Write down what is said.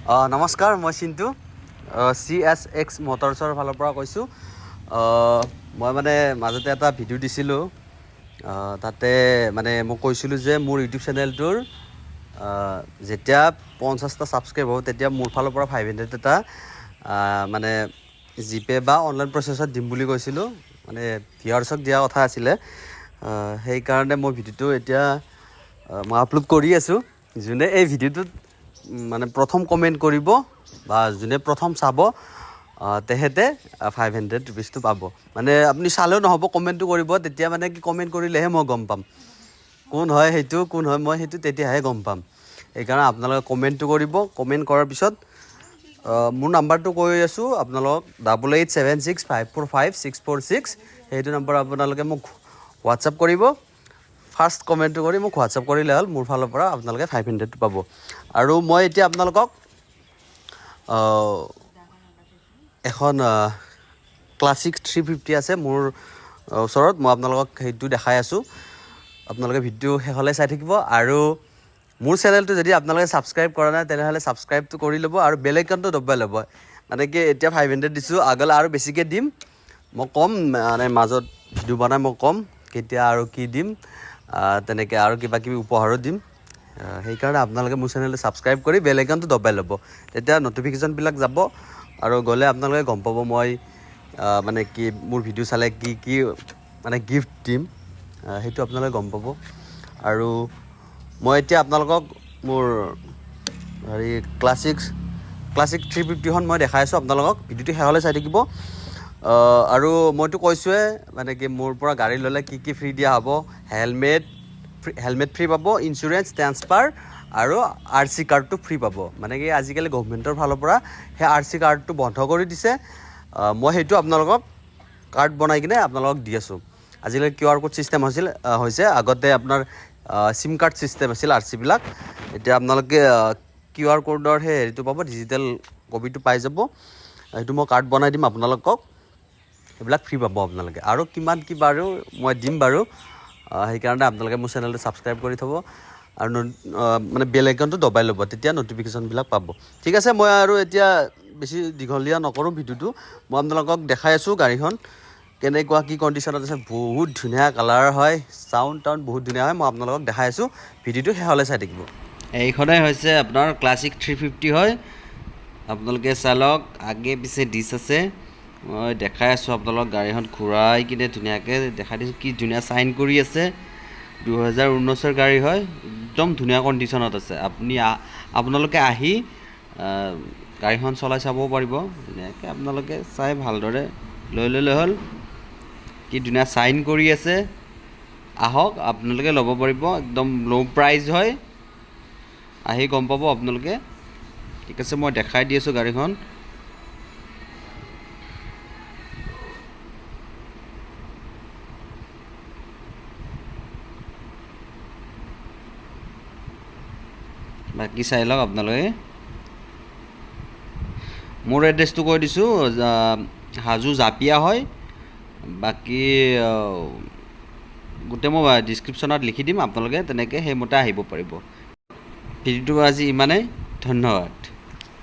নমস্কাৰ, মই চিন্তু CSX মটৰছৰ ফালৰ পৰা কৈছোঁ। মই মানে মাজতে এটা ভিডিঅ' দিছিলোঁ, তাতে মানে মই কৈছিলোঁ যে মোৰ ইউটিউব চেনেলটোৰ যেতিয়া 50টা ছাবস্ক্ৰাইব হ'ব তেতিয়া মোৰ ফালৰ পৰা 500 এটা মানে জিপে বা অনলাইন প্ৰচেছত দিম বুলি কৈছিলোঁ। মানে ভিউৱাৰ্ছক দিয়া কথা আছিলে, সেইকাৰণে মই ভিডিঅ'টো এতিয়া মই আপলোড কৰি আছোঁ। যোনে এই ভিডিঅ'টোত মানে প্ৰথম কমেণ্ট কৰিব বা যোনে প্ৰথম চাব তেখেতে 500 ৰুপিজটো পাব। মানে আপুনি চালেও নহ'ব, কমেণ্টটো কৰিব। তেতিয়া মানে কি কমেণ্ট কৰিলেহে মই গম পাম কোন হয় সেইটো, কোন হয় মই সেইটো, তেতিয়াহে গম পাম। সেইকাৰণে আপোনালোকে কমেণ্টটো কৰিব। কমেণ্ট কৰাৰ পিছত মোৰ নাম্বাৰটো কৈ আছোঁ আপোনালোকক, 8876545646। সেইটো নম্বৰ আপোনালোকে মোক হোৱাটছআপ কৰিব। ফাৰ্ষ্ট কমেণ্টটো কৰি মোক হোৱাটছআপ কৰিলে হ'ল। মোৰ ফালৰ পৰা আপোনালোকে 500 পাব। আৰু মই এতিয়া আপোনালোকক এখন ক্লাছিক 350 আছে মোৰ ওচৰত, মই আপোনালোকক সেইটো দেখাই আছোঁ। আপোনালোকে ভিডিঅ' শেষলৈ চাই থাকিব। আৰু মোৰ চেনেলটো যদি আপোনালোকে ছাবস্ক্ৰাইব কৰা নাই তেনেহ'লে ছাবস্ক্ৰাইবটো কৰি ল'ব আৰু বেল আইকনটো দবাই ল'ব। মানে কি এতিয়া 500 দিছোঁ, আগলৈ আৰু বেছিকৈ দিম। মই ক'ম, মানে মাজত ভিডিঅ' বনাই মই ক'ম কেতিয়া আৰু কি দিম, তেনেকৈ আৰু কিবা কিবি উপহাৰো দিম। সেইকাৰণে আপোনালোকে মোৰ চেনেলটো ছাবস্ক্ৰাইব কৰি বেল আইকনটো দবাই ল'ব। তেতিয়া ন'টিফিকেশ্যনবিলাক যাব আৰু গ'লে আপোনালোকে গম পাব মই মানে কি মোৰ ভিডিঅ' চালে কি কি মানে গিফ্ট দিম, সেইটো আপোনালোকে গম পাব। আৰু মই এতিয়া আপোনালোকক মোৰ ক্লাছিক 350খন মই দেখাই আছোঁ আপোনালোকক। ভিডিঅ'টো শেষলৈ চাই থাকিব। আৰু মইতো কৈছোঁৱে মানে কি মোৰ পৰা গাড়ী ল'লে কি কি ফ্ৰী দিয়া হ'ব। হেলমেট ফ্ৰী পাব, ইঞ্চুৰেঞ্চ, ট্ৰান্সফাৰ আৰু RC কাৰ্ডটো ফ্ৰী পাব। মানে কি আজিকালি গভৰ্ণমেণ্টৰ ফালৰ পৰা সেই RC কাৰ্ডটো বন্ধ কৰি দিছে। মই সেইটো আপোনালোকক কাৰ্ড বনাই কিনে আপোনালোকক দি আছোঁ। আজিকালি QR কোড ছিষ্টেম হৈছে। আগতে আপোনাৰ চিম কাৰ্ড ছিষ্টেম আছিল RCবিলাক। এতিয়া আপোনালোকে QR কোডৰ সেই হেৰিটো পাব, ডিজিটেল কপিটো পাই যাব। সেইটো মই কাৰ্ড বনাই দিম আপোনালোকক, সেইবিলাক ফ্ৰী পাব আপোনালোকে। আৰু কিমান কি বাৰু মই দিম বাৰু, সেইকাৰণে আপোনালোকে মোৰ চেনেলটো ছাবস্ক্ৰাইব কৰি থ'ব আৰু মানে বেল আইকনটো দবাই ল'ব, তেতিয়া ন'টিফিকেশ্যনবিলাক পাব। ঠিক আছে, মই আৰু এতিয়া বেছি দীঘলীয়া নকৰোঁ ভিডিঅ'টো। মই আপোনালোকক দেখাই আছোঁ গাড়ীখন কেনেকুৱা কি কণ্ডিশ্যনত আছে। বহুত ধুনীয়া কালাৰ হয়, চাউণ্ড বহুত ধুনীয়া হয়। মই আপোনালোকক দেখাই আছোঁ, ভিডিঅ'টো শেষলৈ চাই থাকিব। এইখনেই হৈছে আপোনাৰ ক্লাছিক 350 হয়। আপোনালোকে চাই লওক, আগে পিছে ডিছ আছে। মই দেখাই আছোঁ আপোনালোকক গাড়ীখন ঘূৰাই কিনে ধুনীয়াকৈ দেখাই দিছোঁ। কি ধুনীয়া চাইন কৰি আছে। 2019ৰ গাড়ী হয়, একদম ধুনীয়া কণ্ডিশ্যনত আছে। আপোনালোকে আহি গাড়ীখন চলাই চাব পাৰিব ধুনীয়াকৈ। আপোনালোকে চাই ভালদৰে লৈ ল'লে হ'ল। কি ধুনীয়া চাইন কৰি আছে। আহক আপোনালোকে ল'ব পাৰিব, একদম ল' প্ৰাইজ হয়। আহি গম পাব আপোনালোকে। ঠিক আছে, মই দেখাই দি আছোঁ গাড়ীখন। বাকী চাই লওক আপোনালোকে। মোৰ এড্ৰেছটো কৈ দিছোঁ, হাজো জাপিয়া হয়। বাকী গোটেই মই ডিছক্ৰিপশ্যনত লিখি দিম, আপোনালোকে তেনেকৈ সেইমতে আহিব পাৰিব। ভিডিঅ'টো আজি ইমানেই, ধন্যবাদ।